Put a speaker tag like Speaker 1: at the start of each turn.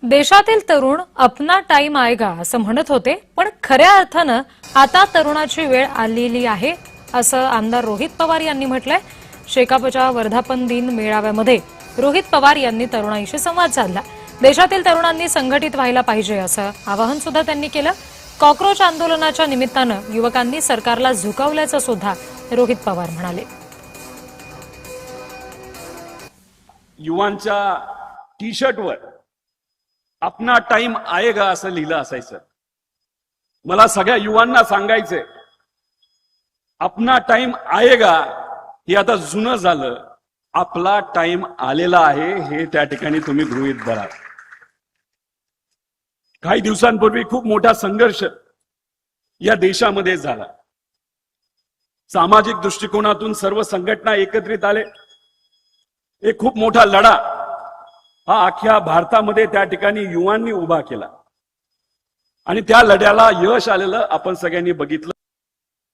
Speaker 1: देशातील तरुण अपना टाइम आएगा असं म्हणत होते, पण खऱ्या अर्थानं आता तरुणाची वेळ आलेली आहे असं आमदार रोहित पवार यांनी म्हटलंय। शेकापच्या वर्धापन दिन मेळाव्यामध्ये रोहित पवार यांनी तरुणाईशी संवाद साधला। देशातील तरुणांनी संघटित व्हायला पाहिजे असं आवाहन सुद्धा त्यांनी केलं। कॉकरोच आंदोलनाच्या निमित्तानं युवकांनी सरकारला झुकावल्याचं सुद्धा रोहित पवार म्हणाले।
Speaker 2: युवांच्या टी शर्टवर अपना टाइम आएगा असं लिहिलं असायचं। मला सगळ्या युवांना सांगायचंय, अपना टाइम आएगा हे आता जुनं झालं, आपला टाइम आलेला आहे हे त्या ठिकाणी तुम्ही गृहीत धरा। काही दिवसांपूर्वी खूप मोठा संघर्ष या देशामध्ये झाला। सामाजिक दृष्टिकोनातून सर्व संघटना एकत्रित आले। एक खूप मोठा लढा हा अख्ख्या भारतामध्ये त्या ठिकाणी युवांनी उभा केला आणि त्या लढ्याला यश आलेलं आपण सगळ्यांनी बघितलं।